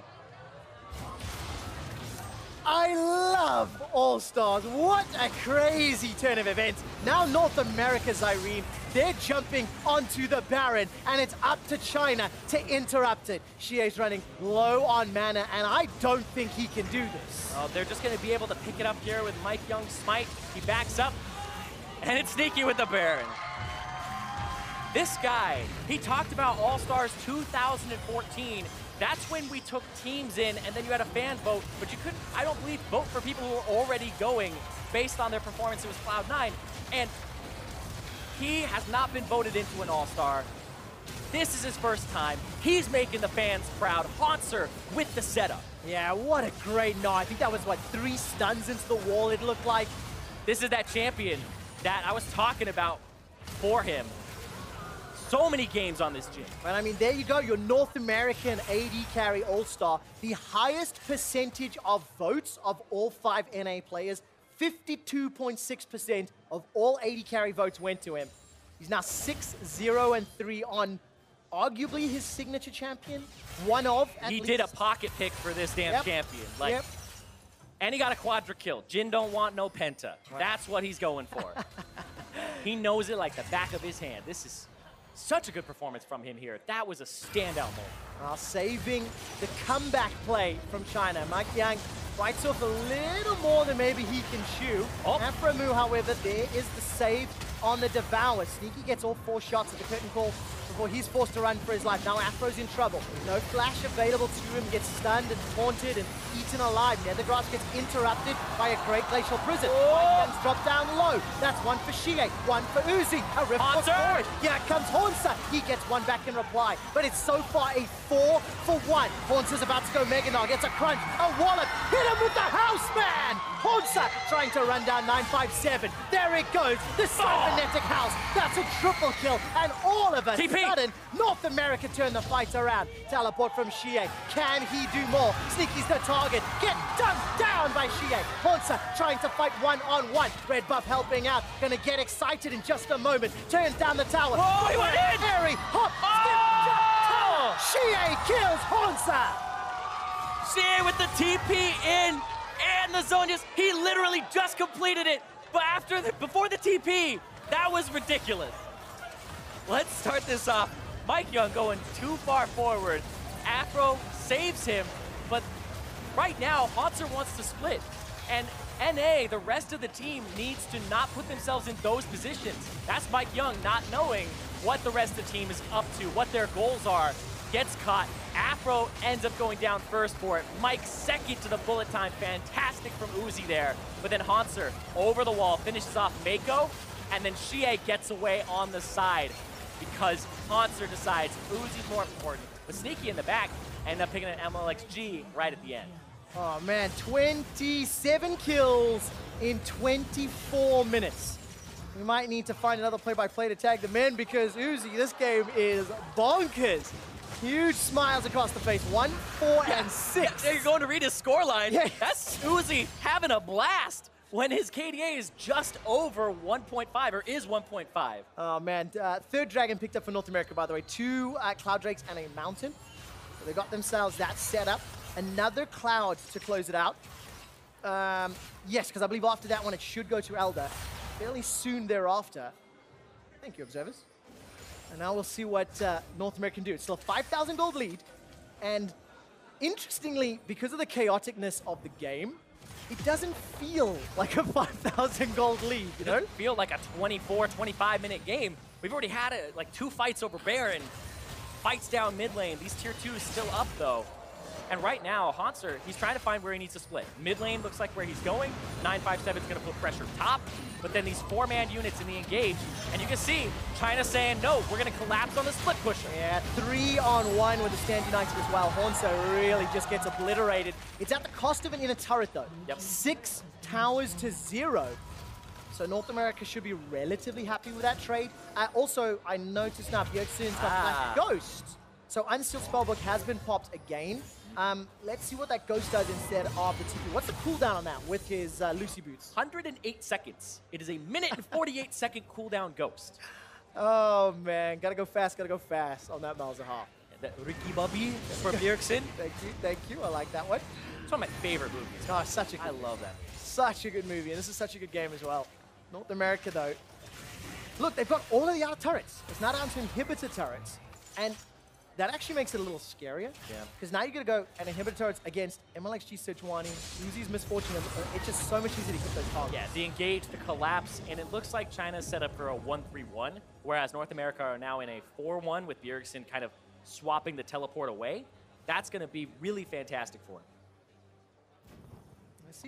Speaker 2: I love All-Stars. What a crazy turn of events. Now North America, Zirene, they're jumping onto the Baron, and it's up to China to interrupt it. Xiye's running low on mana, and I don't think he can do this.
Speaker 1: Oh, they're just going to be able to pick it up here with MikeYeung's smite. He backs up, and it's Sneaky with the Baron. This guy, he talked about All-Stars 2014. That's when we took teams in, and then you had a fan vote, but you couldn't, I don't believe, vote for people who were already going based on their performance. It was Cloud9, and he has not been voted into an All-Star. This is his first time. He's making the fans proud. Hauntzer with the setup.
Speaker 2: Yeah, what a great night. I think that was, what, 3 stuns into the wall, it looked like.
Speaker 1: This is that champion that I was talking about for him. So many games on this Jhin.
Speaker 2: But I mean, there you go, your North American AD carry All-Star, the highest percentage of votes of all 5 NA players. 52.6% of all AD carry votes went to him. He's now 6-0-3 on arguably his signature champion. One of, at least.
Speaker 1: He did a pocket pick for this damn champion. Like, And he got a quadra kill. Jhin don't want no penta.
Speaker 2: Right.
Speaker 1: That's what he's going for. He knows it like the back of his hand. This is such a good performance from him here. That was a standout moment.
Speaker 2: Saving the comeback play from China. MikeYeung bites off a little more than maybe he can chew. Aphromoo, however, there is the save on the Devour. Sneaky gets all 4 shots at the curtain call before he's forced to run for his life. Now Afro's in trouble. No flash available to him, gets stunned and taunted and eaten alive. Nethergrass gets interrupted by a great glacial prison. MikeYeung's dropped down low. That's one for Xiye, one for Uzi. A rift forward. Here comes Hauntzer. He gets one back in reply, but it's so far a 4-for-1. Hauntzer's about to go Mega Gnar, gets a crunch, a wallop, hit him with the house man! Hauntzzer trying to run down 957. There it goes, the cybernetic house. That's a triple kill, and all of a sudden, North America turn the fight around. Teleport from Xiye. Can he do more? Sneaky's the target. Get dunked down by Xiye. Hauntzer trying to fight one-on-one. Red buff helping out. Gonna get excited in just a moment. Turns down the tower.
Speaker 1: Oh, he went in!
Speaker 2: Harry, hop, skip, jump, Xiye kills Hauntzer.
Speaker 1: Xiye with the TP in, and the zone he literally just completed it. But before the TP, that was ridiculous. Let's start this off. MikeYeung going too far forward. Aphro saves him, but right now, Hauntzer wants to split. And NA, the rest of the team, needs to not put themselves in those positions. That's MikeYeung not knowing what the rest of the team is up to, what their goals are. Gets caught. Aphro ends up going down first for it. Mike second to the bullet time. Fantastic from Uzi there. But then Hauntzer over the wall finishes off Meiko, and then Xiye gets away on the side because Hauntzer decides Uzi's more important. But Sneaky in the back end up picking an Mlxg right at the end.
Speaker 2: Oh man, 27 kills in 24 minutes. We might need to find another play-by-play to tag the men because Uzi, this game is bonkers. Huge smiles across the face. 1, 4, and 6.
Speaker 1: You're going to read his scoreline.
Speaker 2: Yeah.
Speaker 1: That's Uzi having a blast when his KDA is just over 1.5, or is 1.5.
Speaker 2: Oh man, third dragon picked up for North America, by the way. 2 Cloud Drakes and a Mountain. So they got themselves that set up. Another Cloud to close it out. Yes, because I believe after that one it should go to Elder fairly soon thereafter. Thank you, observers. And now we'll see what North America can do. It's still a 5,000 gold lead. And interestingly, because of the chaoticness of the game, it doesn't feel like a 5,000 gold lead, you know?
Speaker 1: It doesn't feel like a 24, 25-minute game. We've already had like 2 fights over Baron. Fights down mid lane. These tier 2s still up, though. And right now, Hauntzer, he's trying to find where he needs to split. Mid lane looks like where he's going. 957's going to put pressure top. But then these 4-man units in the engage. And you can see China saying, no, we're going to collapse on the split pusher.
Speaker 2: Yeah, 3-on-1 with the stand united as well. Hauntzer really just gets obliterated. It's at the cost of an inner turret, though.
Speaker 1: Yep.
Speaker 2: 6 towers to 0. So North America should be relatively happy with that trade. Also, I noticed now Bjergsen's got Black Ghost. So Unsealed Spellbook has been popped again. Let's see what that Ghost does instead of the TP. What's the cooldown on that with his Lucy Boots?
Speaker 1: 108 seconds. It is a minute and 48-second cooldown Ghost.
Speaker 2: Oh, man. Gotta go fast on that Malzahar.
Speaker 1: That Ricky Bobby for Bjergsen.
Speaker 2: Thank you. I like that one.
Speaker 1: It's one of my favorite movies.
Speaker 2: Oh, such a good
Speaker 1: I love that movie.
Speaker 2: Such a good movie, and this is such a good game as well. North America, though. Look, they've got all of the other turrets. It's not down to inhibitor turrets. And that actually makes it a little scarier.
Speaker 1: Yeah.
Speaker 2: Because now you're going to go and inhibitor turrets against Mlxg, Sejuani, Uzi's Miss Fortune. It's just so much easier to hit those targets.
Speaker 1: Yeah, the engage, the collapse, and it looks like China's set up for a 1-3-1, whereas North America are now in a 4-1 with Bjergsen kind of swapping the teleport away. That's going to be really fantastic for him.
Speaker 2: Let's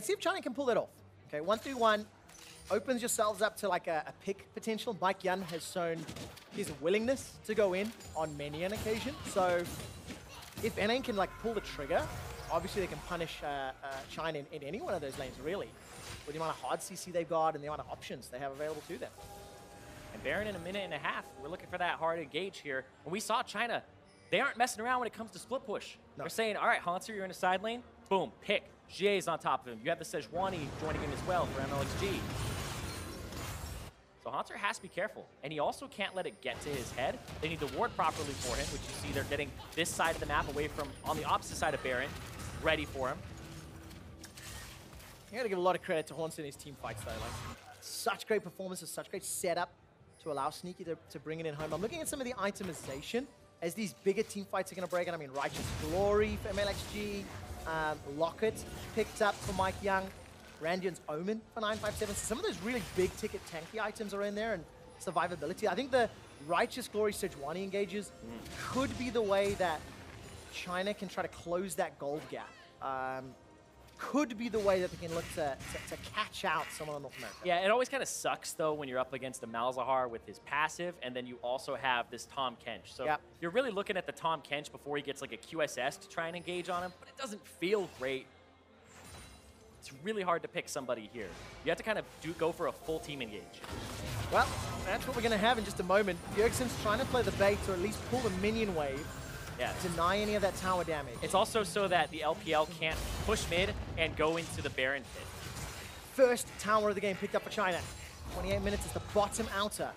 Speaker 2: see if China can pull that off. Okay, 1-3-1 opens yourselves up to like a pick potential. MikeYeung has shown his willingness to go in on many an occasion. So if NA can like pull the trigger, obviously they can punish China in any one of those lanes, really. With the amount of hard CC they've got and the amount of options they have available to them.
Speaker 1: And Baron in a minute and a half. We're looking for that hard engage here. And we saw China, they aren't messing around when it comes to split push. No. They're saying, all right, Hauntzer, you're in a side lane. Boom, pick. Xiye's on top of him. You have the Sejuani joining him as well for Mlxg. So Hauntzer has to be careful. And he also can't let it get to his head. They need to ward properly for him, which you see they're getting this side of the map away from, on the opposite side of Baron, ready for him.
Speaker 2: You gotta give a lot of credit to Hauntzer in his team fights though. Like, such great performances, such great setup to allow Sneaky to bring it in home. I'm looking at some of the itemization as these bigger team fights are gonna break out. I mean, Righteous Glory for Mlxg, Locket picked up for MikeYeung, Randian's Omen for 957. So some of those really big ticket tanky items are in there, and survivability. I think the Righteous Glory Sejuani engages could be the way that China can try to close that gold gap. Could be the way that they can look to catch out someone on North America.
Speaker 1: Yeah, it always kind of sucks, though, when you're up against a Malzahar with his passive, and then you also have this Tahm Kench. So you're really looking at the Tahm Kench before he gets like a QSS to try and engage on him, but it doesn't feel great. It's really hard to pick somebody here. You have to kind of go for a full team engage.
Speaker 2: Well, that's what we're going to have in just a moment. Bjergsen's trying to play the bait or at least pull the minion wave.
Speaker 1: Yeah.
Speaker 2: Deny any of that tower damage.
Speaker 1: It's also so that the LPL can't push mid and go into the Baron pit.
Speaker 2: First tower of the game picked up for China. 28 minutes is the bottom outer.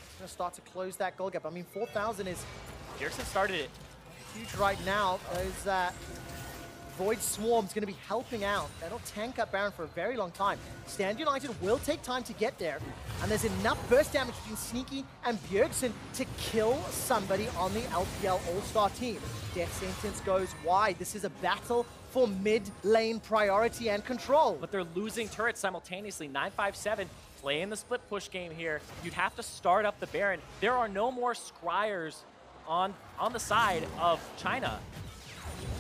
Speaker 2: It's going to start to close that goal gap. I mean, 4,000 is...
Speaker 1: Bjergsen started it
Speaker 2: huge right now. Those Void Swarm's going to be helping out. That'll tank up Baron for a very long time. Stand United will take time to get there. And there's enough burst damage between Sneaky and Bjergsen to kill somebody on the LPL All-Star team. Death Sentence goes wide. This is a battle for mid-lane priority and control.
Speaker 1: But they're losing turrets simultaneously. 957 playing the split push game here. You'd have to start up the Baron. There are no more scryers on the side of China.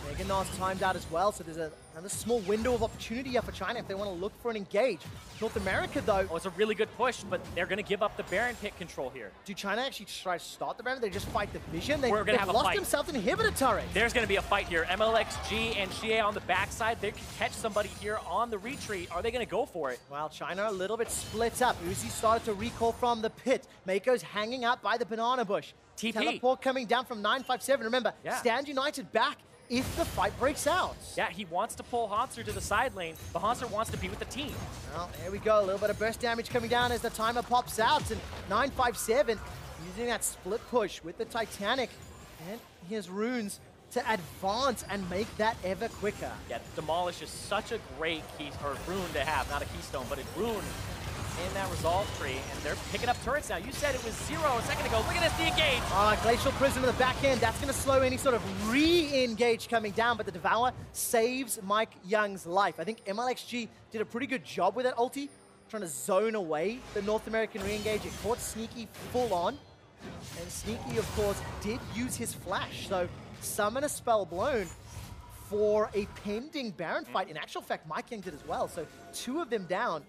Speaker 2: Mega Gnar's timed out as well, so there's another small window of opportunity here for China if they want to look for an engage. North America, though...
Speaker 1: Oh, it's a really good push, but they're going to give up the Baron pit control here.
Speaker 2: Do China actually try to start the Baron? They just fight the vision?
Speaker 1: We're going to have a fight.
Speaker 2: They've lost themselves an inhibitor turret.
Speaker 1: There's going to be a fight here. Mlxg and Xiye on the backside. They can catch somebody here on the retreat. Are they going to go for it?
Speaker 2: Well, China a little bit split up. Uzi started to recall from the pit. Meiko's hanging out by the banana bush.
Speaker 1: TP.
Speaker 2: Teleport coming down from 957. Remember, Stand United back if the fight breaks out.
Speaker 1: Yeah, he wants to pull Hauntzer to the side lane, but Hauntzer wants to be with the team.
Speaker 2: Well, here we go. A little bit of burst damage coming down as the timer pops out. And 957 using that split push with the Titanic. And here's Runes to advance and make that ever quicker.
Speaker 1: Yeah, Demolish is such a great rune to have. Not a keystone, but a rune in that resolve tree, and they're picking up turrets now. You said it was 0 a second ago. Look at this, the engage.
Speaker 2: Glacial Prism in the back end. That's going to slow any sort of re-engage coming down, but the Devour saves MikeYeung's life. I think Mlxg did a pretty good job with that ulti, trying to zone away the North American re-engage. It caught Sneaky full on, and Sneaky, of course, did use his flash. So summon a spell blown for a pending Baron fight. In actual fact, MikeYeung did as well. So 2 of them down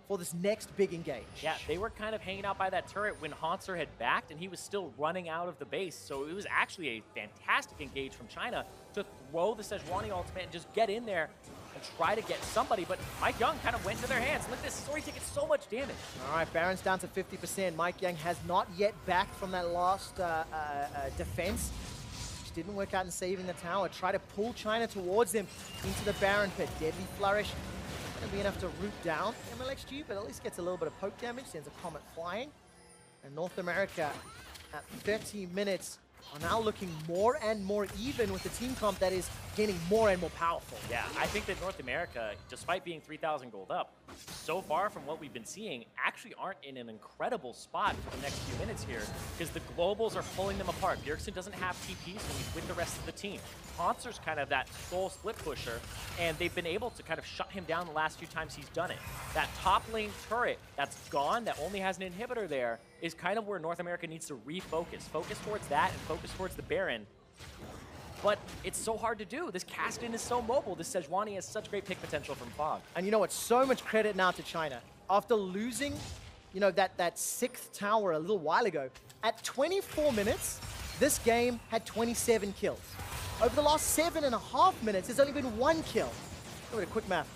Speaker 2: for this next big engage. Yeah,
Speaker 1: they were kind of hanging out by that turret when Hauntzer had backed, and he was still running out of the base. So it was actually a fantastic engage from China to throw the Sejuani ultimate and just get in there and try to get somebody. But MikeYeung kind of went into their hands. Look at this, he's already taking so much damage.
Speaker 2: All right, Baron's down to 50%. MikeYeung has not yet backed from that last defense. Which didn't work out in saving the tower. Try to pull China towards them into the Baron pit. Deadly Flourish. Going to be enough to root down Mlxg, but at least gets a little bit of poke damage, sends a comet flying. And North America at 13 minutes are now looking more and more even with the team comp that is getting more and more powerful.
Speaker 1: Yeah, I think that North America, despite being 3,000 gold up, so far from what we've been seeing, actually aren't in an incredible spot for the next few minutes here, because the globals are pulling them apart. Bjergsen doesn't have TPs when he's with the rest of the team. Hauntzer's kind of that sole split pusher, and they've been able to kind of shut him down the last few times he's done it. That top lane turret that's gone, that only has an inhibitor there, is kind of where North America needs to refocus. Focus towards that and focus towards the Baron. But it's so hard to do. This Kassadin is so mobile. This Sejuani has such great pick potential from Fog.
Speaker 2: And you know what? So much credit now to China. After losing, you know, that 6th tower a little while ago, at 24 minutes, this game had 27 kills. Over the last 7.5 minutes, there's only been 1 kill. Look at a quick math.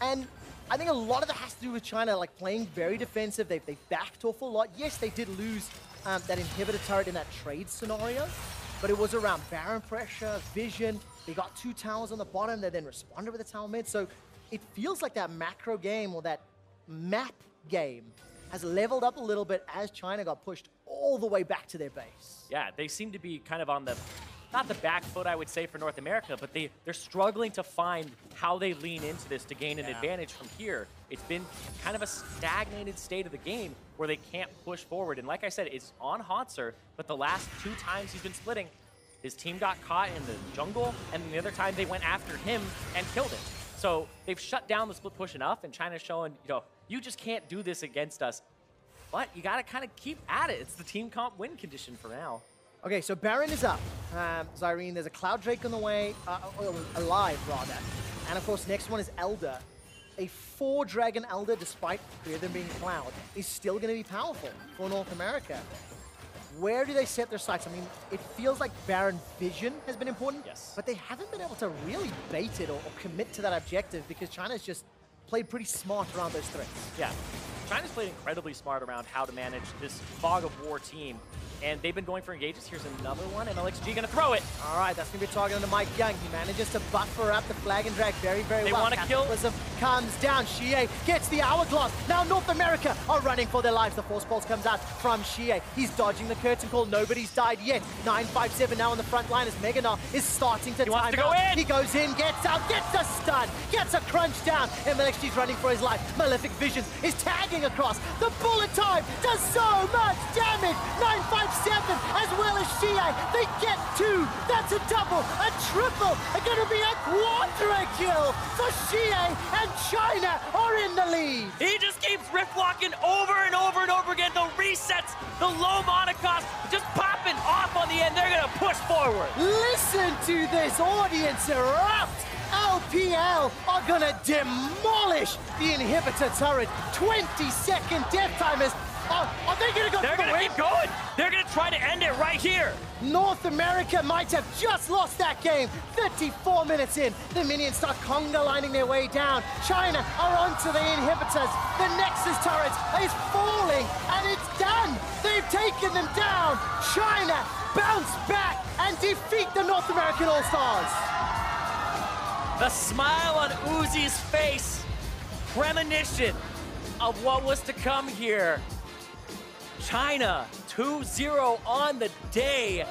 Speaker 2: And I think a lot of that has to do with China, like playing very defensive. They backed off a lot. Yes, they did lose that inhibitor turret in that trade scenario, but it was around Baron pressure, vision. They got 2 towers on the bottom. They then responded with a tower mid. So it feels like that macro game or that map game has leveled up a little bit as China got pushed all the way back to their base.
Speaker 1: Yeah, they seem to be kind of on the, not the back foot, I would say, for North America, but they're struggling to find how they lean into this to gain an advantage from here. It's been kind of a stagnated state of the game where they can't push forward. And like I said, it's on Hauntzer, but the last 2 times he's been splitting, his team got caught in the jungle, and the other time they went after him and killed him. So they've shut down the split push enough, and China's showing, you just can't do this against us. But you got to kind of keep at it. It's the team comp win condition for now.
Speaker 2: Okay, so Baron is up. Zirene, there's a Cloud Drake on the way, alive rather. And of course, next one is Elder. A 4-dragon Elder, despite 3 of them being Cloud, is still going to be powerful for North America. Where do they set their sights? I mean, it feels like Baron vision has been important, but they haven't been able to really bait it or commit to that objective because China's just played pretty smart around those threats.
Speaker 1: Yeah, China's played incredibly smart around how to manage this fog of war team. And they've been going for engages. Here's another one, and Mlxg gonna throw it.
Speaker 2: All right, that's gonna be a target on the MikeYeung. He manages to buffer up the flag and drag very, very well.
Speaker 1: They want to kill.
Speaker 2: Comes down. Xiye gets the hourglass. Now North America are running for their lives. The force pulse comes out from Xiye. He's dodging the curtain call. Nobody's died yet. 957 now on the front line as Mlxg Gnar is starting to time
Speaker 1: go in.
Speaker 2: He goes in, gets out, gets a stun, gets a crunch down, and Mlxg's running for his life. Malefic Visions is tagging across. The bullet time does so much damage. 957 as well as Xiye. They get 2. That's a double, a triple. It's going to be a quadra kill for Xiye, and China are in the lead.
Speaker 1: He just keeps rift-locking over and over and over again. The resets, the low mana cost, just popping off on the end. They're going to push forward.
Speaker 2: Listen to this audience erupt. LPL are going to demolish the inhibitor turret. 20-second death timers. Are they going to go for the win?
Speaker 1: They're going to keep going. They're going to try to end it right here.
Speaker 2: North America might have just lost that game. 34 minutes in, the minions start conga lining their way down. China are onto the inhibitors. The Nexus turret is falling, and it's done. They've taken them down. China bounce back and defeat the North American All-Stars.
Speaker 1: The smile on Uzi's face, premonition of what was to come here. China 2-0 on the day.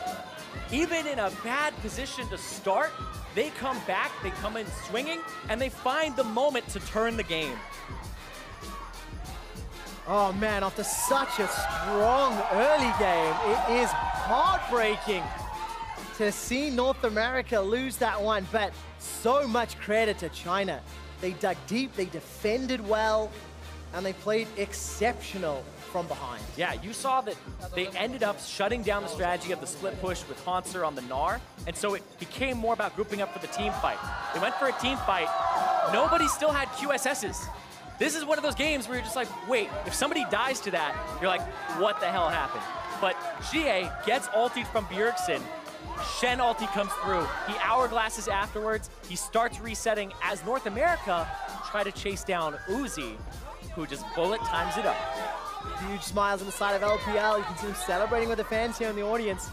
Speaker 1: Even in a bad position to start, they come back, they come in swinging, and they find the moment to turn the game.
Speaker 2: Oh man, after such a strong early game, it is heartbreaking to see North America lose that one, but so much credit to China. They dug deep, they defended well, and they played exceptional from behind.
Speaker 1: Yeah, you saw that they ended up shutting down the strategy of the split push with Hauntzer on the Gnar, and so it became more about grouping up for the team fight. They went for a team fight. Nobody still had QSSs. This is one of those games where you're just like, wait, if somebody dies to that, you're like, what the hell happened? But Xiye gets ultied from Bjergsen. Shen ulti comes through. He hourglasses afterwards. He starts resetting as North America try to chase down Uzi, who just bullet times it up.
Speaker 2: Huge smiles on the side of LPL. You can see them celebrating with the fans here in the audience.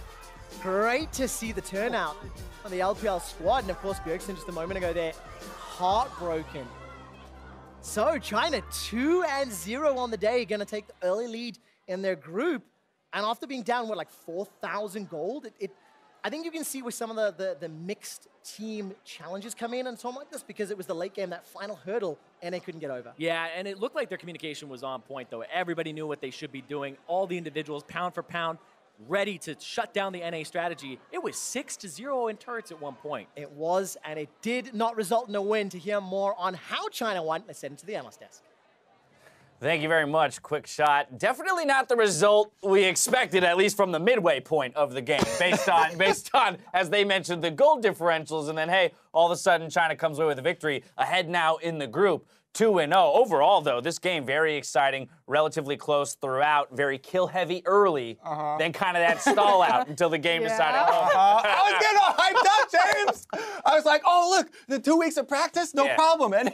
Speaker 2: Great to see the turnout on the LPL squad. And of course, Bjergsen just a moment ago there, heartbroken. So China 2-0 on the day, gonna take the early lead in their group. And after being down, what, like 4,000 gold, I think you can see where some of the mixed team challenges come in and something like this, because it was the late game, that final hurdle, and they couldn't get over.
Speaker 1: Yeah, and it looked like their communication was on point, though. Everybody knew what they should be doing. All the individuals, pound for pound, ready to shut down the NA strategy. It was 6-0 in turrets at one point.
Speaker 2: It was, and it did not result in a win. To hear more on how China won, let's head into the analyst desk.
Speaker 3: Thank you very much, QuickShot. Definitely not the result we expected, at least from the midway point of the game, based on, as they mentioned, the goal differentials, and then, hey, all of a sudden, China comes away with a victory, ahead now in the group. 2-0. Overall, though, this game very exciting, relatively close throughout, very kill-heavy early, then kind of that stall out until the game decided.
Speaker 4: I was getting all hyped up, James. I was like, oh, look, the 2 weeks of practice, no problem. And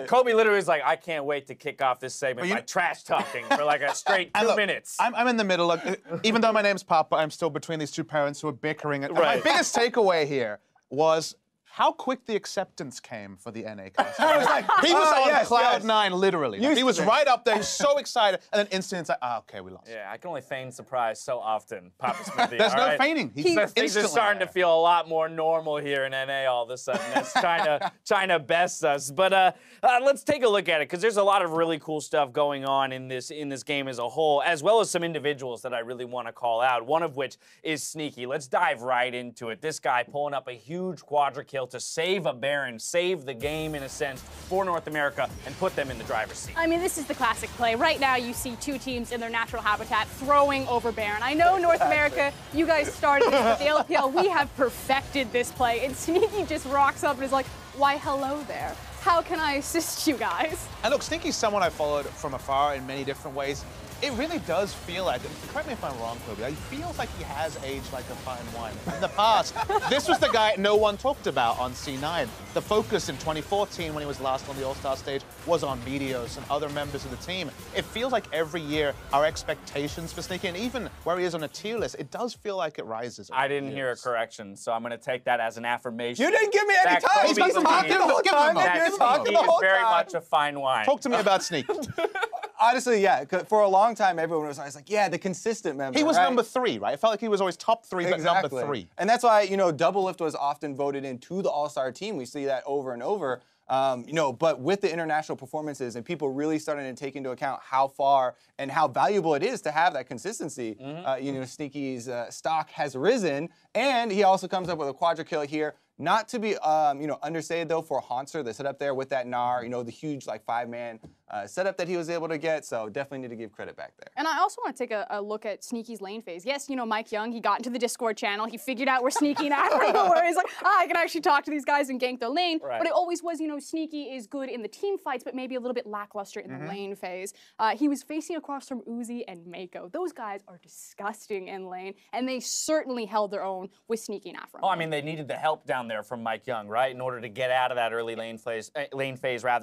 Speaker 3: Kobe literally was like, I can't wait to kick off this segment by trash talking for like a straight 2 minutes.
Speaker 4: I'm in the middle. Look, even though my name's Papa, I'm still between these two parents who are bickering. My biggest takeaway here was
Speaker 5: how quick the acceptance came for the NA Kassadin. He was on cloud 9, literally. He was right up there, he was so excited, and then instantly it's like, okay, we lost.
Speaker 3: Yeah, I can only feign surprise so often, Papa Smithy.
Speaker 5: There's no feigning.
Speaker 3: Things are starting to feel a lot more normal here in NA all of a sudden. As China bests us. But let's take a look at it, because there's a lot of really cool stuff going on in this game as a whole, as well as some individuals that I really want to call out, one of which is Sneaky. Let's dive right into it. This guy pulling up a huge quadra kill to save a Baron, save the game in a sense for North America, and put them in the driver's seat.
Speaker 6: I mean, this is the classic play. Right now, you see two teams in their natural habitat throwing over Baron. I know North America, you guys started this, but the LPL, we have perfected this play. And Sneaky just rocks up and is like, why, hello there. How can I assist you guys?
Speaker 5: And look, Sneaky's someone I followed from afar in many different ways. It really does feel like, correct me if I'm wrong, Kobe, it feels like he has aged like a fine wine. In the past, this was the guy no one talked about on C9. The focus in 2014, when he was last on the All-Star stage, was on Meteos and other members of the team. It feels like every year our expectations for Sneaky, and even where he is on a tier list, it does feel like it rises.
Speaker 3: I didn't hear a correction, so I'm going to take that as an affirmation.
Speaker 4: You didn't give me any time.
Speaker 5: He's been talking the whole time.
Speaker 3: He is very much a fine wine.
Speaker 5: Talk to me about Sneaky.
Speaker 4: Honestly, yeah. For a long time, everyone was always like, yeah, the consistent member.
Speaker 5: He was
Speaker 4: right?
Speaker 5: number 3, right? It felt like he was always top 3, but number 3.
Speaker 4: And that's why, you know, Double Lift was often voted into the All-Star team. We see that over and over. You know, but with the international performances and people really starting to take into account how far and how valuable it is to have that consistency, you know, Sneaky's stock has risen, and he also comes up with a quadra kill here. Not to be, you know, understated though for Hauntzer, the setup there with that Gnar, you know, the huge like 5-man setup that he was able to get. So definitely need to give credit back there.
Speaker 6: And I also want to take a look at Sneaky's lane phase. Yes, you know, MikeYeung, he got into the Discord channel. He figured out where Sneaky and Aphromoo were. He's like, I can actually talk to these guys and gank their lane. Right. But it always was, you know, Sneaky is good in the team fights, but maybe a little bit lackluster in the lane phase. He was facing across from Uzi and Meiko. Those guys are disgusting in lane, and they certainly held their own with Sneaky and Aphromoo.
Speaker 3: Oh, I mean, they needed the help down there from MikeYeung, right, in order to get out of that early lane phase,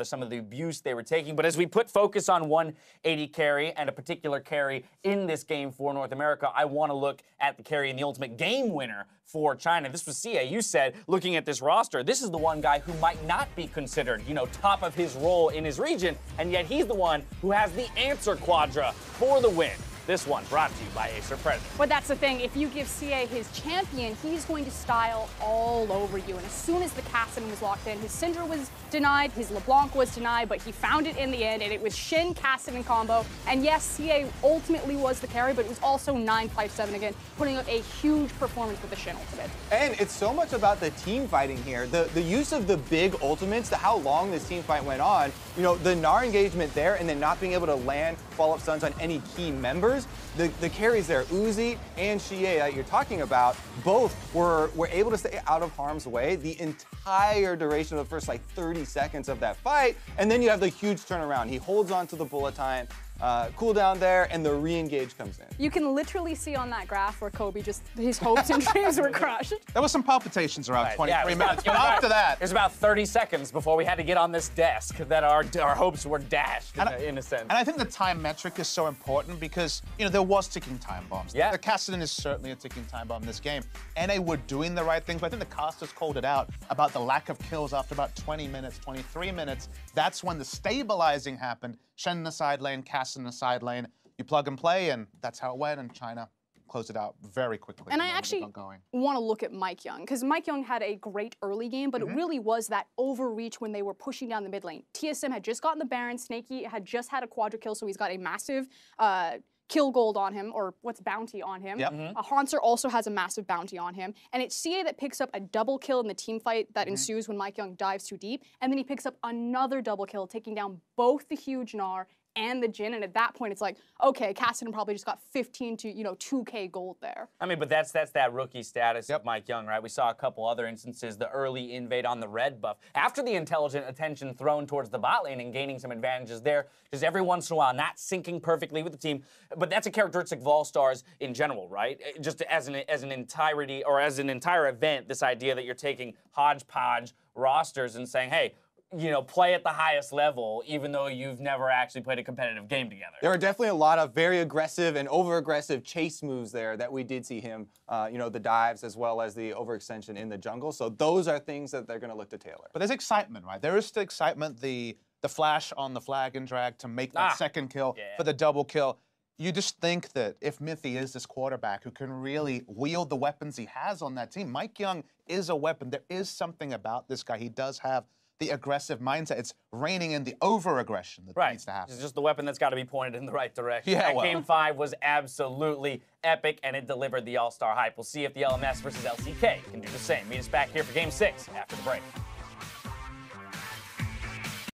Speaker 3: some of the abuse they were taking. But as we put focus on 180 carry and a particular carry in this game for North America, I want to look at the carry and the ultimate game winner for China. This was Xiye. You said, looking at this roster, this is the one guy who might not be considered, you know, top of his role in his region, and yet he's the one who has the answer quadra for the win. This one brought to you by Acer President.
Speaker 6: But that's the thing, if you give Xiye his champion, he's going to style all over you. And as soon as the Kassadin was locked in, his Syndra was denied, his LeBlanc was denied, but he found it in the end, and it was Shen Kassadin combo. And yes, Xiye ultimately was the carry, but it was also 9-5-7 again, putting out a huge performance with the Shen ultimate.
Speaker 4: And it's so much about the team fighting here. The use of the big ultimates, how long this team fight went on, you know, the Gnar engagement there and then not being able to land follow-up stuns on any key members. The carries there, Uzi and Xiye that you're talking about, both were able to stay out of harm's way the entire duration of the first like 30 seconds of that fight, and then you have the huge turnaround. He holds on to the bullet time, cooldown there, and the re-engage comes in.
Speaker 6: You can literally see on that graph where Kobe just, his hopes and dreams were crushed.
Speaker 5: There was some palpitations around 23 minutes, but
Speaker 3: after
Speaker 5: after that...
Speaker 3: It was about 30 seconds before we had to get on this desk that our hopes were dashed, in a sense.
Speaker 5: And I think the time metric is so important because, you know, there was ticking time bombs.
Speaker 3: Yeah.
Speaker 5: The Kassadin is certainly a ticking time bomb in this game. NA were doing the right things, but I think the casters called it out about the lack of kills after about 20 minutes, 23 minutes. That's when the stabilizing happened. Shen in the side lane, Kassadin in the side lane. You plug and play, and that's how it went, and China closed it out very quickly.
Speaker 6: And I actually want to look at MikeYeung, because MikeYeung had a great early game, but it really was that overreach when they were pushing down the mid lane. TSM had just gotten the Baron, Snaky had just had a quadra kill, so he's got a massive kill gold on him, or what's bounty on him.
Speaker 5: Yep.
Speaker 6: Hauntzer also has a massive bounty on him. And it's Xiye that picks up a double kill in the team fight that ensues when MikeYeung dives too deep. And then he picks up another double kill, taking down both the huge Gnar and the Jhin, and at that point it's like, okay, Kassadin probably just got 15 to, you know, 2K gold there.
Speaker 3: I mean, but that's that rookie status of MikeYeung, right? We saw a couple other instances, the early invade on the red buff. After the intelligent attention thrown towards the bot lane and gaining some advantages there, just every once in a while not syncing perfectly with the team. But that's a characteristic of all stars in general, right? Just as an entirety, or as an entire event, this idea that you're taking hodgepodge rosters and saying, hey, you know, play at the highest level, even though you've never actually played a competitive game together.
Speaker 4: There are definitely a lot of very aggressive and over-aggressive chase moves there that we did see him, you know, the dives as well as the overextension in the jungle. So those are things that they're going to look to tailor.
Speaker 5: But there's excitement, right? There is still excitement. The flash on the flag and drag to make that second kill for the double kill. You just think that if Mithy is this quarterback who can really wield the weapons he has on that team, MikeYeung is a weapon. There is something about this guy. He does have the aggressive mindset. It's reining in the over-aggression that needs to happen.
Speaker 3: It's just the weapon that's got to be pointed in the right direction.
Speaker 5: Yeah,
Speaker 3: that Game 5 was absolutely epic, and it delivered the all-star hype. We'll see if the LMS versus LCK can do the same. Meet us back here for Game 6 after the break.